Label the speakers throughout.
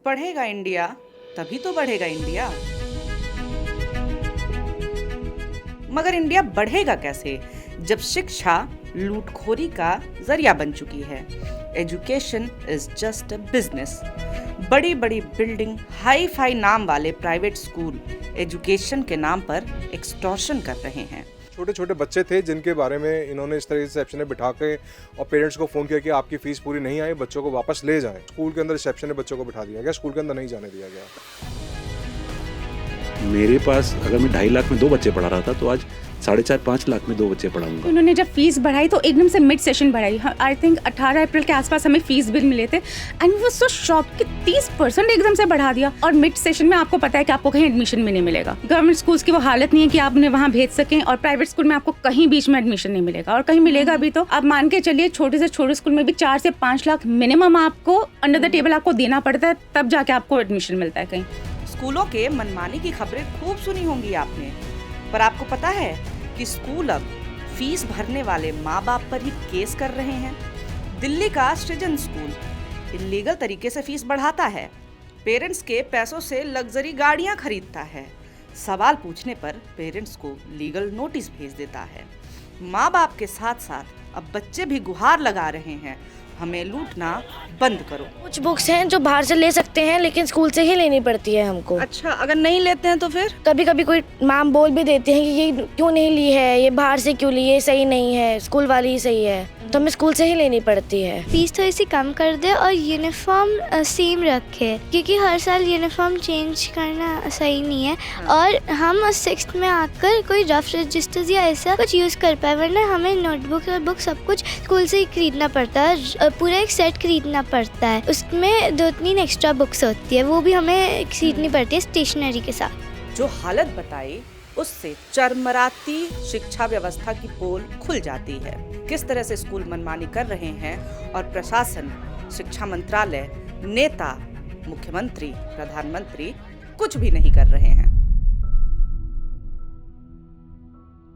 Speaker 1: पढ़ेगा इंडिया तभी तो बढ़ेगा इंडिया। मगर इंडिया बढ़ेगा कैसे जब शिक्षा लूटखोरी का जरिया बन चुकी है। Education is just a business. बड़ी बड़ी बिल्डिंग, हाई फाई नाम वाले प्राइवेट स्कूल एजुकेशन के नाम पर एक्सटॉर्शन कर रहे हैं।
Speaker 2: छोटे छोटे बच्चे थे जिनके बारे में इन्होंने इस तरह से रिसेप्शन में बिठा के और पेरेंट्स को फ़ोन किया कि आपकी फ़ीस पूरी नहीं आई, बच्चों को वापस ले जाएं। स्कूल के अंदर रिसेप्शन में बच्चों को बिठा दिया गया, स्कूल के अंदर नहीं जाने दिया गया।
Speaker 3: मेरे पास अगर मैं 2.5 लाख में 2 बच्चे पढ़ा रहा था तो आज 4.5-5 लाख में 2 बच्चे पढ़ाऊंगा।
Speaker 4: उन्होंने जब फीस बढ़ाई तो एकदम से मिड सेशन बढ़ाई। आई थिंक 18 अप्रैल के आसपास हमें फीस बिल मिले थे एंड वो सो शॉक कि 30% एकदम से बढ़ा दिया। और मिड सेशन में आपको पता है कि आपको कहीं एडमिशन भी नहीं मिलेगा। गवर्नमेंट स्कूल्स की वो हालत नहीं है कि आप उन्हें वहाँ भेज सकें, और प्राइवेट स्कूल में आपको कहीं बीच में एडमिशन नहीं मिलेगा, और कहीं मिलेगा भी तो आप मान के चलिए छोटे से छोटे स्कूल में भी 4 से 5 लाख मिनिमम आपको अंडर द टेबल आपको देना पड़ता है, तब जाके आपको एडमिशन मिलता है कहीं।
Speaker 1: स्कूलों के मनमानी की खबरें खूब सुनी होंगी आपने, पर आपको पता है कि स्कूल अब फीस भरने वाले माँ बाप पर ही केस कर रहे हैं। दिल्ली का सृजन स्कूल इलीगल तरीके से फीस बढ़ाता है, पेरेंट्स के पैसों से लग्जरी गाड़ियां खरीदता है, सवाल पूछने पर पेरेंट्स को लीगल नोटिस भेज देता है। माँ बाप के साथ साथ अब बच्चे भी गुहार लगा रहे हैं, हमें लूटना बंद करो।
Speaker 5: कुछ बुक्स हैं जो बाहर से ले सकते हैं लेकिन स्कूल से ही लेनी पड़ती है हमको।
Speaker 1: अच्छा, अगर नहीं लेते हैं तो फिर?
Speaker 5: कभी कभी कोई मैम बोल भी देते हैं कि ये क्यों नहीं ली है, ये बाहर से क्यों ली, ये सही नहीं है, स्कूल वाली ही सही है, तो हमें स्कूल से ही लेनी पड़ती है।
Speaker 6: फीस थोड़ी सी कम कर दे और यूनिफॉर्म सेम रखे, क्योंकि हर साल यूनिफॉर्म चेंज करना सही नहीं है। और हम 6th में आकर कोई रफ रजिस्टर्स या ऐसा कुछ यूज़ कर पाए, वरना हमें नोटबुक और बुक सब कुछ स्कूल से ही खरीदना पड़ता है। पूरा एक सेट खरीदना पड़ता है, उसमें 2-3 एक्स्ट्रा बुक्स होती है, वो भी हमें खरीदनी पड़ती है स्टेशनरी के साथ।
Speaker 1: जो हालत बताई उससे चरमराती शिक्षा व्यवस्था की पोल खुल जाती है। किस तरह से स्कूल मनमानी कर रहे हैं और प्रशासन, शिक्षा मंत्रालय, नेता, मुख्यमंत्री, प्रधानमंत्री कुछ भी नहीं कर रहे हैं।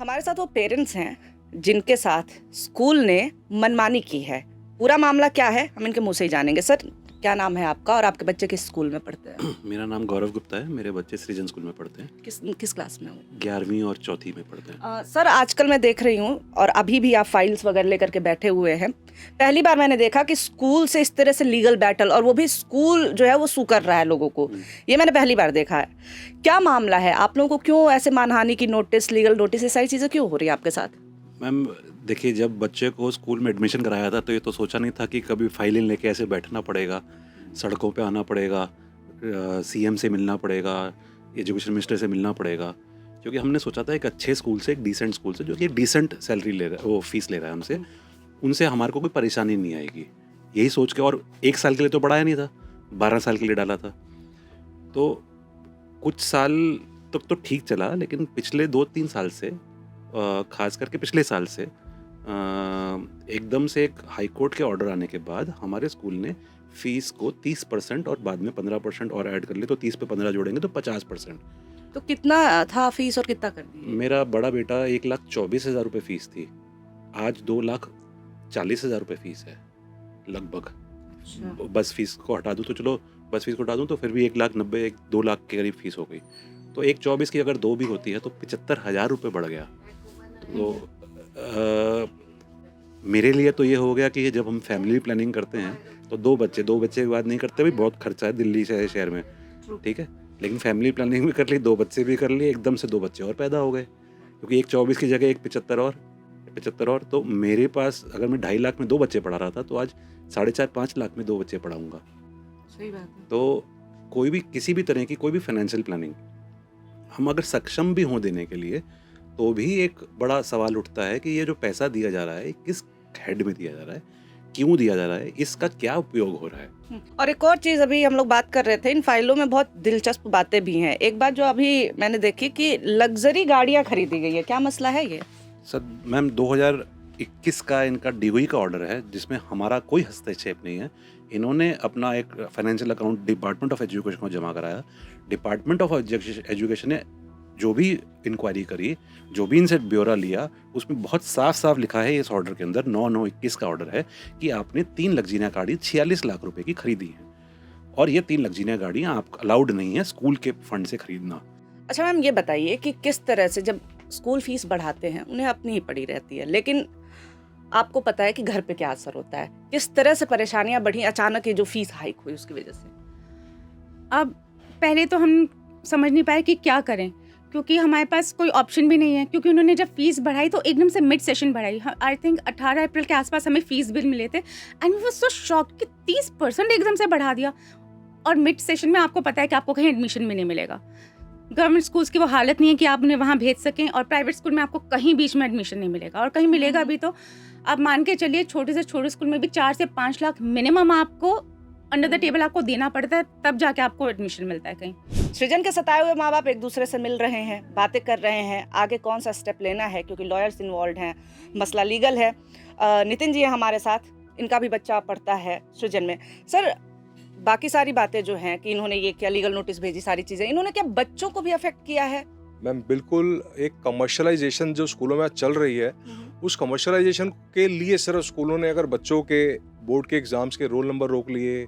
Speaker 1: हमारे साथ वो पेरेंट्स हैं जिनके साथ स्कूल ने मनमानी की है। पूरा मामला क्या है हम इनके मुंह से ही जानेंगे। सर, क्या नाम है आपका और आपके बच्चे किस स्कूल में पढ़ते हैं?
Speaker 3: मेरा नाम गौरव गुप्ता है, मेरे बच्चे सृजन स्कूल में पढ़ते हैं।
Speaker 1: किस क्लास में हो?
Speaker 3: 11वीं और 4थी में पढ़ते हैं।
Speaker 1: सर, आजकल मैं देख रही हूँ और अभी भी आप फाइल्स वगैरह लेकर के बैठे हुए हैं। पहली बार मैंने देखा कि स्कूल से इस तरह से लीगल बैटल, और वो भी स्कूल जो है वो सू कर रहा है लोगों को। ये मैंने पहली बार देखा है। क्या मामला है? आप लोगों को क्यों ऐसे मानहानि की नोटिस, लीगल नोटिस, ये सारी चीज़ें क्यों हो रही है आपके साथ?
Speaker 3: मैम देखिए, जब बच्चे को स्कूल में एडमिशन कराया था तो ये तो सोचा नहीं था कि कभी फाइलें लेके ऐसे बैठना पड़ेगा, सड़कों पे आना पड़ेगा, सीएम से मिलना पड़ेगा, एजुकेशन मिनिस्टर से मिलना पड़ेगा। क्योंकि हमने सोचा था एक अच्छे स्कूल से, एक डिसेंट स्कूल से, जो कि एक डिसेंट सैलरी ले रहा है, वो फीस ले रहा है हमसे, उनसे हमारे को कोई परेशानी नहीं आएगी, यही सोच के। और 1 साल के लिए तो पढ़ाया नहीं था, 12 साल के लिए डाला था। तो कुछ साल तक तो ठीक चला, लेकिन पिछले 2-3 साल से, खास करके पिछले साल से एकदम से एक हाई कोर्ट के ऑर्डर आने के बाद हमारे स्कूल ने फीस को 30% और बाद में 15% और ऐड कर लिए, तो 30 पे 15 जोड़ेंगे तो 50%।
Speaker 1: तो कितना था फीस और कितना कर दी?
Speaker 3: मेरा बड़ा बेटा 1,24,000 रुपये फीस थी, आज 2,40,000 रुपये फीस है लगभग। बस फीस को हटा दूँ तो चलो, बस फीस को हटा दूँ तो फिर भी 1,90,000 2 लाख के करीब फीस हो गई। तो 1,24,000 की अगर 2 भी होती है तो 75,000 रुपये बढ़ गया। तो मेरे लिए तो ये हो गया कि जब हम फैमिली प्लानिंग करते हैं तो 2 बच्चे की बात नहीं करते, भी बहुत खर्चा है दिल्ली शहर में, ठीक है, लेकिन फैमिली प्लानिंग भी कर ली, 2 बच्चे भी कर लिए, एकदम से 2 बच्चे और पैदा हो गए, क्योंकि 1,24,000 की जगह 1,75,000 और। तो मेरे पास अगर मैं 2.5 लाख में 2 बच्चे पढ़ा रहा था तो आज 4.5-5 लाख में 2 बच्चे पढ़ाऊँगा।
Speaker 1: सही बात है।
Speaker 3: तो कोई भी, किसी भी तरह की कोई भी फाइनेंशियल प्लानिंग हम अगर सक्षम भी हों देने के लिए, तो भी एक बड़ा सवाल उठता है कि ये जो पैसा दिया जा रहा है किस हेड में दिया जा रहा है, क्यों दिया जा रहा है, इसका क्या उपयोग हो रहा है।
Speaker 1: और एक और चीज़, अभी हम लोग बात कर रहे थे, इन फाइलों में बहुत दिलचस्प बातें भी हैं। एक बात जो अभी मैंने देखी कि लग्जरी गाड़ियां खरीदी गई है, क्या मसला है ये?
Speaker 3: सर मैम, 2021 का इनका डीओई का ऑर्डर है जिसमें हमारा कोई हस्तक्षेप नहीं है। इन्होंने अपना एक financial account department of education को जमा कराया। डिपार्टमेंट ऑफ एजुकेशन ने जो भी इंक्वायरी करी, जो भी इनसे ब्यौरा लिया, उसमें बहुत साफ साफ लिखा है इस ऑर्डर के अंदर, 9/9/21 का ऑर्डर है कि आपने 3 लग्जरियां गाड़ी 46 लाख रुपए की खरीदी है। और ये 3 लग्जरिया गाड़ियाँ आप अलाउड नहीं है स्कूल के फंड से खरीदना।
Speaker 1: अच्छा मैम, ये बताइए कि किस तरह से जब स्कूल फीस बढ़ाते हैं उन्हें अपनी ही पड़ी रहती है, लेकिन आपको पता है कि घर पे क्या असर होता है, किस तरह से परेशानियां बढ़ी अचानक ये जो फीस हाइक हुई उसकी वजह से?
Speaker 4: अब पहले तो हम समझ नहीं पाए कि क्या करें, क्योंकि हमारे पास कोई ऑप्शन भी नहीं है, क्योंकि उन्होंने जब फीस बढ़ाई तो एकदम से मिड सेशन बढ़ाई। आई थिंक 18 अप्रैल के आसपास हमें फीस बिल मिले थे and we were so shocked कि 30% एकदम से बढ़ा दिया। और मिड सेशन में आपको पता है कि आपको कहीं एडमिशन भी नहीं मिलेगा। गवर्नमेंट स्कूल्स की वो हालत नहीं है कि आप उन्हें वहाँ भेज सकें, और प्राइवेट स्कूल में आपको कहीं बीच में एडमिशन नहीं मिलेगा, और कहीं मिलेगा भी तो आप मान के चलिए छोटे से छोटे स्कूल में भी 4 से 5 लाख मिनिमम आपको अंडर द टेबल आपको देना पड़ता है, तब जाके आपको एडमिशन मिलता है कहीं।
Speaker 1: सृजन के सताए हुए माँ बाप एक दूसरे से मिल रहे हैं, बातें कर रहे हैं, आगे कौन सा स्टेप लेना है, क्योंकि लॉयर्स इन्वॉल्व हैं, मसला लीगल है। नितिन जी हैं हमारे साथ, इनका भी बच्चा पढ़ता है सृजन में। सर, बाकी सारी बातें जो हैं कि इन्होंने ये क्या लीगल नोटिस भेजी, सारी चीज़ें, इन्होंने क्या बच्चों को भी अफेक्ट किया है?
Speaker 2: मैम बिल्कुल, एक कमर्शलाइजेशन जो स्कूलों में चल रही है, उस कमर्शलाइजेशन के लिए सिर्फ स्कूलों ने अगर बच्चों के बोर्ड के एग्ज़ाम्स के रोल नंबर रोक लिए,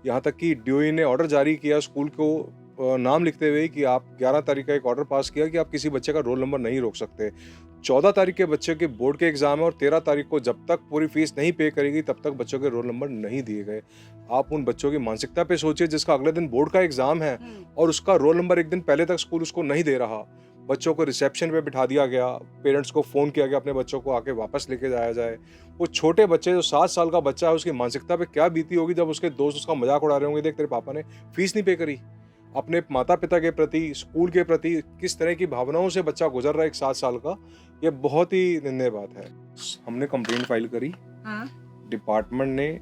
Speaker 2: यहाँ तक कि डीओई ने ऑर्डर जारी किया स्कूल को नाम लिखते हुए कि आप 11 तारीख का एक ऑर्डर पास किया कि आप किसी बच्चे का रोल नंबर नहीं रोक सकते। 14 तारीख के बच्चे के बोर्ड के एग्ज़ाम है और 13 तारीख को जब तक पूरी फीस नहीं पे करेगी तब तक बच्चों के रोल नंबर नहीं दिए गए। आप उन बच्चों की मानसिकता पे सोचिए जिसका अगले दिन बोर्ड का एग्ज़ाम है और उसका रोल नंबर एक दिन पहले तक स्कूल उसको नहीं दे रहा। बच्चों को रिसेप्शन पे बिठा दिया गया, पेरेंट्स को फ़ोन किया गया अपने बच्चों को आके वापस लेके जाया जाए। वो छोटे बच्चे जो 7 साल का बच्चा है, उसकी मानसिकता पे क्या बीती होगी जब उसके दोस्त उसका मजाक उड़ा रहे होंगे, देख तेरे पापा ने फीस नहीं पे करी। अपने माता पिता के प्रति, स्कूल के प्रति किस तरह की भावनाओं से बच्चा गुजर रहा है एक 7 साल का, ये बहुत ही निंदनीय बात है। हमने कंप्लेंट फाइल करी, डिपार्टमेंट ने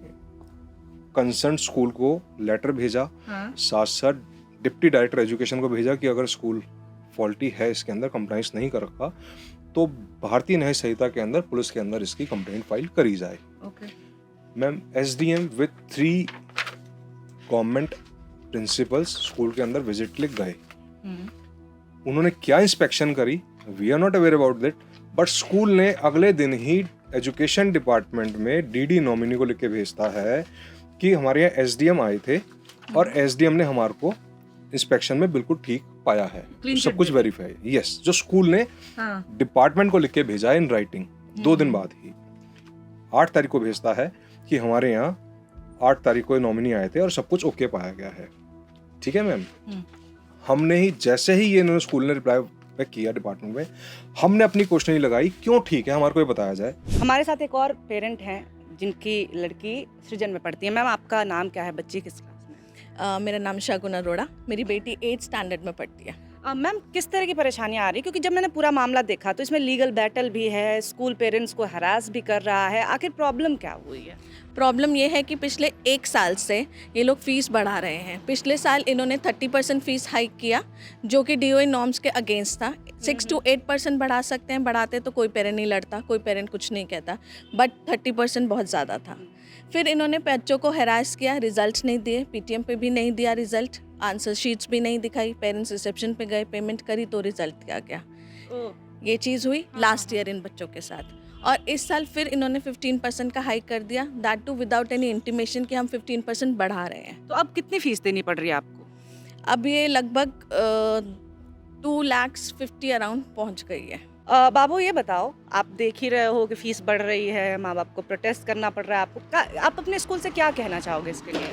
Speaker 2: कंसर्न स्कूल को लेटर भेजा, साथ साथ डिप्टी डायरेक्टर एजुकेशन को भेजा कि अगर स्कूल फॉल्टी है, इसके अंदर कंप्लाइंस नहीं कर रखा, तो भारतीय न्याय संहिता के अंदर पुलिस के अंदर इसकी कंप्लेंट फाइल करी जाए। Ma'am SDM with 3 government principals school के अंदर विजिट लिख गए। उन्होंने क्या इंस्पेक्शन करी, we are not aware about that, but school ने अगले दिन ही एजुकेशन डिपार्टमेंट में डीडी नॉमिनी को लिख के भेजता है कि हमारे यहाँ एसडीएम आए थे और एसडीएम ने हमारे को इंस्पेक्शन में बिल्कुल ठीक पाया है, सब कुछ वेरीफाई। यस, जो स्कूल ने डिपार्टमेंट को लिख के भेजा है इन राइटिंग 2 दिन बाद ही 8 तारीख को भेजता है कि हमारे यहाँ 8 तारीख को नॉमिनी आए थे और सब कुछ ओके पाया गया है। ठीक है मैम, हमने ही जैसे ही ये इन्होंने स्कूल ने रिप्लाई बैक किया डिपार्टमेंट में, हमने अपनी क्वेश्चन लगाई क्यों ठीक है, हमारे को ये बताया जाए।
Speaker 1: हमारे साथ एक और पेरेंट हैं जिनकी लड़की सृजन में पढ़ती है। मैम, आपका नाम क्या है, बच्ची किस क्लास में?
Speaker 7: मेरा नाम शगुन अरोड़ा, मेरी बेटी 8th स्टैंडर्ड में पढ़ती है।
Speaker 1: मैम, किस तरह की परेशानियां आ रही है, क्योंकि जब मैंने पूरा मामला देखा तो इसमें लीगल बैटल भी है, स्कूल पेरेंट्स को हरास भी कर रहा है, आखिर प्रॉब्लम क्या हुई है?
Speaker 7: प्रॉब्लम ये है कि पिछले 1 साल से ये लोग फ़ीस बढ़ा रहे हैं। पिछले साल इन्होंने 30% फ़ीस हाइक किया, जो कि डीओई नॉर्म्स के अगेंस्ट था। 6 to 8% बढ़ा सकते हैं, बढ़ाते तो कोई पेरेंट नहीं लड़ता, कोई पेरेंट कुछ नहीं कहता, बट 30% बहुत ज़्यादा था। फिर इन्होंने बच्चों को हैरास किया, रिजल्ट नहीं दिए, पीटीएम पे भी नहीं दिया रिजल्ट, आंसर शीट्स भी नहीं दिखाई, पेरेंट्स रिसेप्शन पे गए, पेमेंट करी तो रिजल्ट दिया गया। ये चीज़ हुई लास्ट ईयर इन बच्चों के साथ। और इस साल फिर इन्होंने 15% का हाइक कर दिया, that too without any intimation कि हम 15% बढ़ा रहे हैं।
Speaker 1: तो अब कितनी फीस देनी पड़ रही है आपको?
Speaker 7: अब ये लगभग 2,50,000 अराउंड पहुंच गई है।
Speaker 1: बाबू, ये बताओ, आप देख ही रहे हो कि फीस बढ़ रही है, माँ बाप को प्रोटेस्ट करना पड़ रहा है आपको, आप अपने स्कूल से क्या कहना चाहोगे इसके लिए?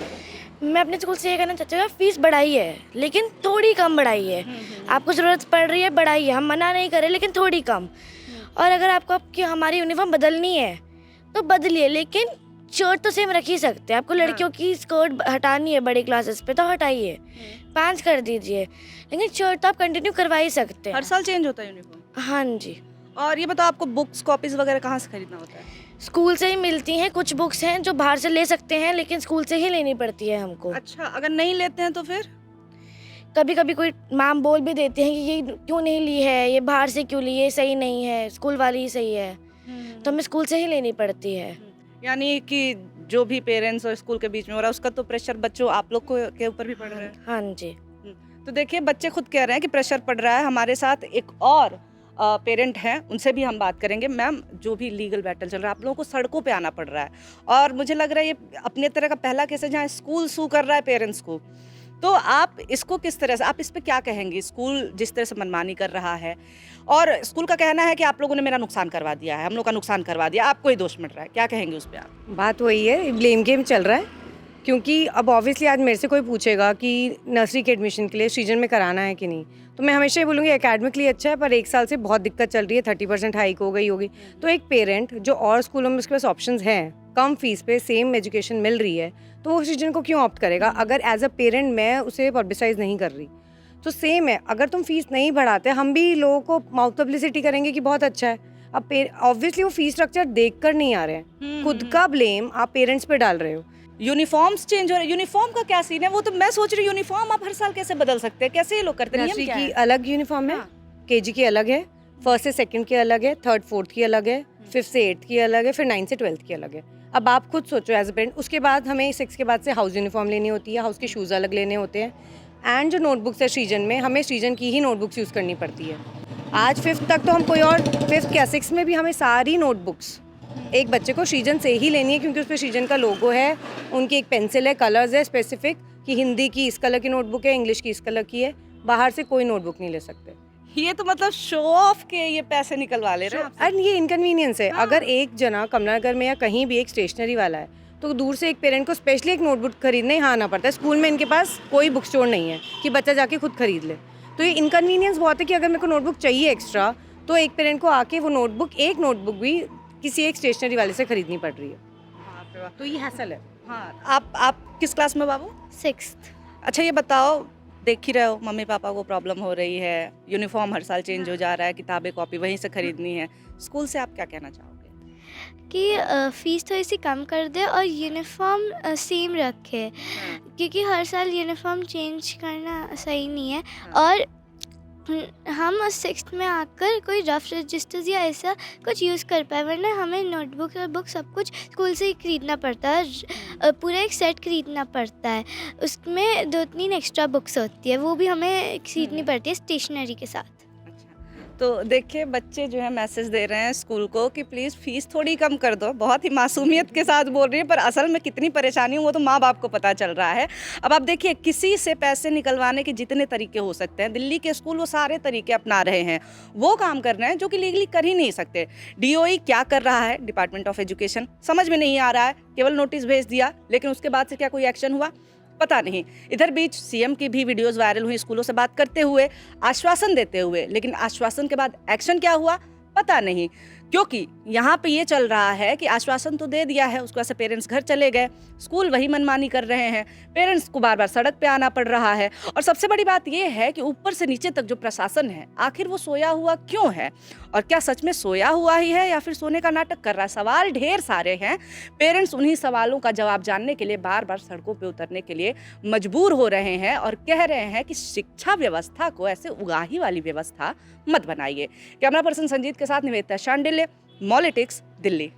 Speaker 5: मैं अपने स्कूल से ये कहना चाहती हूँ, फीस बढ़ाई है लेकिन थोड़ी कम बढ़ाई है। आपको ज़रूरत पड़ रही है, बढ़ाई है, हम मना नहीं कर रहे, लेकिन थोड़ी कम। और अगर आपको आपकी हमारी यूनिफॉर्म बदलनी है तो बदलिए, लेकिन शर्ट तो सेम रख ही सकते हैं। आपको लड़कियों की स्कर्ट हटानी है बड़ी क्लासेस पे तो हटाइए, पैंट्स कर दीजिए, लेकिन शर्ट तो आप कंटिन्यू करवा ही सकते हैं।
Speaker 1: हर साल चेंज होता है यूनिफॉर्म?
Speaker 5: हाँ जी।
Speaker 1: और ये बताओ, आपको बुक्स कॉपीज वगैरह कहाँ से खरीदना होता है?
Speaker 5: स्कूल से ही मिलती हैं। कुछ बुक्स हैं जो बाहर से ले सकते हैं, लेकिन स्कूल से ही लेनी पड़ती है हमको।
Speaker 1: अच्छा, अगर नहीं लेते हैं तो फिर?
Speaker 5: कभी कभी कोई मैम बोल भी देते हैं कि ये क्यों नहीं ली है, ये बाहर से क्यों ली, ये सही नहीं है, स्कूल वाली ही सही है, तो हमें स्कूल से ही लेनी पड़ती है।
Speaker 1: यानी कि जो भी पेरेंट्स और स्कूल के बीच में हो रहा है उसका तो प्रेशर बच्चों आप लोग को के ऊपर भी पड़ रहा है।
Speaker 5: हाँ जी।
Speaker 1: तो देखिए, बच्चे खुद कह रहे हैं कि प्रेशर पड़ रहा है। हमारे साथ एक और पेरेंट हैं, उनसे भी हम बात करेंगे। मैम, जो भी लीगल बैटल चल रहा है, आप लोगों को सड़कों पे आना पड़ रहा है और मुझे लग रहा है ये अपने तरह का पहला केस है जहाँ स्कूल सू कर रहा है पेरेंट्स को। तो आप इसको किस तरह से, आप इस पे क्या कहेंगे? स्कूल जिस तरह से मनमानी कर रहा है और स्कूल का कहना है कि आप लोगों ने मेरा नुकसान करवा दिया है, हम लोग का नुकसान करवा दिया, आपको ही दोष मिल रहा है, क्या कहेंगे उस पर आप?
Speaker 8: बात वही है, ब्लेम गेम चल रहा है। क्योंकि अब ऑब्वियसली आज मेरे से कोई पूछेगा कि नर्सरी के एडमिशन के लिए सृजन में कराना है कि नहीं, तो मैं हमेशा ही बोलूँगी एकेडमिकली अच्छा है, पर 1 साल से बहुत दिक्कत चल रही है, 30% हाइक हो गई होगी। तो एक पेरेंट जो और स्कूलों में उसके पास ऑप्शंस हैं, कम फीस पे सेम एजुकेशन मिल रही है, तो वो सृजन को क्यों ऑप्ट करेगा? अगर एज अ पेरेंट मैं उसे पब्लिसाइज नहीं कर रही, तो सेम है, अगर तुम फीस नहीं बढ़ाते, हम भी लोगों को माउथ पब्लिसिटी करेंगे कि बहुत अच्छा है। अब ऑब्वियसली वो फीस स्ट्रक्चर देख कर नहीं आ रहे हैं, खुद का ब्लेम आप पेरेंट्स पे डाल रहे हो।
Speaker 1: यूनिफॉर्म्स चेंज हो रहे हैं, यूनिफॉर्म का क्या सीन है? वो तो मैं सोच रही हूँ यूनिफॉर्म आप हर साल कैसे बदल सकते हैं, कैसे ये लोग करते हैं?
Speaker 8: नर्सरी
Speaker 1: नियम क्या
Speaker 8: की
Speaker 1: है?
Speaker 8: अलग यूनिफॉर्म है,
Speaker 1: हाँ।
Speaker 8: केजी की अलग है, फर्स्ट से सेकंड की अलग है, थर्ड फोर्थ की अलग है, 5th से 8th की अलग है, फिर 9th से 12th की अलग है। अब आप खुद सोचो एज अ पेरेंट, उसके बाद हमें 6 के बाद से हाउस यूनिफॉर्म लेनी होती है, हाउस के शूज़ अलग लेने होते हैं, एंड जो नोटबुक्स है सृजन में, हमें सृजन की ही नोटबुक्स यूज़ करनी पड़ती है। आज 5th तक तो हम कोई और 5th क्या 6th में भी हमें सारी नोटबुक्स एक बच्चे को सृजन से ही लेनी है, क्योंकि उस पर सृजन का लोगो है, उनकी एक पेंसिल है, कलर्स है स्पेसिफिक कि हिंदी की इस कलर की नोटबुक है, इंग्लिश की इस कलर की है, बाहर से कोई नोटबुक नहीं ले सकते।
Speaker 1: ये तो मतलब शो ऑफ के ये पैसे निकलवा ले रहे हैं आपसे।
Speaker 8: एंड ये इनकन्वीनियंस है। अगर एक जना कमलानगर में या कहीं भी एक स्टेशनरी वाला है, तो दूर से एक पेरेंट को स्पेशली एक नोटबुक खरीदने यहाँ आना पड़ता है। स्कूल में इनके पास कोई बुक स्टोर नहीं है कि बच्चा जाके खुद खरीद ले। तो ये इनकन्वीनियंस बहुत है कि अगर मेरे को नोटबुक चाहिए एक्स्ट्रा, तो एक पेरेंट को आके वो एक नोटबुक भी किसी एक स्टेशनरी वाले से खरीदनी पड़ रही है। तो ये हैसल है।
Speaker 1: हाँ, आप किस क्लास में बाबू?
Speaker 6: 6th।
Speaker 1: अच्छा, ये बताओ, देख ही रहे हो मम्मी पापा को प्रॉब्लम हो रही है, यूनिफॉर्म हर साल चेंज हो जा रहा है, किताबें कॉपी वहीं से खरीदनी है, स्कूल से आप क्या कहना चाहोगे?
Speaker 6: कि फ़ीस थोड़ी सी कम कर दे और यूनिफॉर्म सेम रखे, क्योंकि हर साल यूनिफॉर्म चेंज करना सही नहीं है। और हम 6th में आकर कोई रफ रजिस्टर्स या ऐसा कुछ यूज़ कर पाए, वरना हमें नोटबुक और बुक सब कुछ स्कूल से ही खरीदना पड़ता है, पूरा एक सेट खरीदना पड़ता है, उसमें 2-3 एक्स्ट्रा बुक्स होती है, वो भी हमें खरीदनी पड़ती है स्टेशनरी के साथ।
Speaker 1: तो देखिए, बच्चे जो है मैसेज दे रहे हैं स्कूल को कि प्लीज़ फीस थोड़ी कम कर दो। बहुत ही मासूमियत के साथ बोल रही है, पर असल में कितनी परेशानी हो वो तो माँ बाप को पता चल रहा है। अब आप देखिए, किसी से पैसे निकलवाने के जितने तरीके हो सकते हैं, दिल्ली के स्कूल वो सारे तरीके अपना रहे हैं, वो काम कर रहे हैं जो कि लीगली कर ही नहीं सकते। DOE क्या कर रहा है, डिपार्टमेंट ऑफ एजुकेशन, समझ में नहीं आ रहा है। केवल नोटिस भेज दिया, लेकिन उसके बाद से क्या कोई एक्शन हुआ? पता नहीं। इधर बीच सीएम की भी वीडियोस वायरल हुई स्कूलों से बात करते हुए, आश्वासन देते हुए, लेकिन आश्वासन के बाद एक्शन क्या हुआ पता नहीं। क्योंकि यहाँ पे ये चल रहा है कि आश्वासन तो दे दिया है, उसके बाद से पेरेंट्स घर चले गए, स्कूल वही मनमानी कर रहे हैं, पेरेंट्स को बार बार सड़क पे आना पड़ रहा है। और सबसे बड़ी बात ये है कि ऊपर से नीचे तक जो प्रशासन है, आखिर वो सोया हुआ क्यों है? और क्या सच में सोया हुआ ही है या फिर सोने का नाटक कर रहा है? सवाल ढेर सारे हैं। पेरेंट्स उन्हीं सवालों का जवाब जानने के लिए बार बार सड़कों पर उतरने के लिए मजबूर हो रहे हैं और कह रहे हैं कि शिक्षा व्यवस्था को ऐसे उगाही वाली व्यवस्था मत बनाइए। कैमरा पर्सन संजीत के साथ निवेदिता शांडिल्य, मॉलिटिक्स, दिल्ली।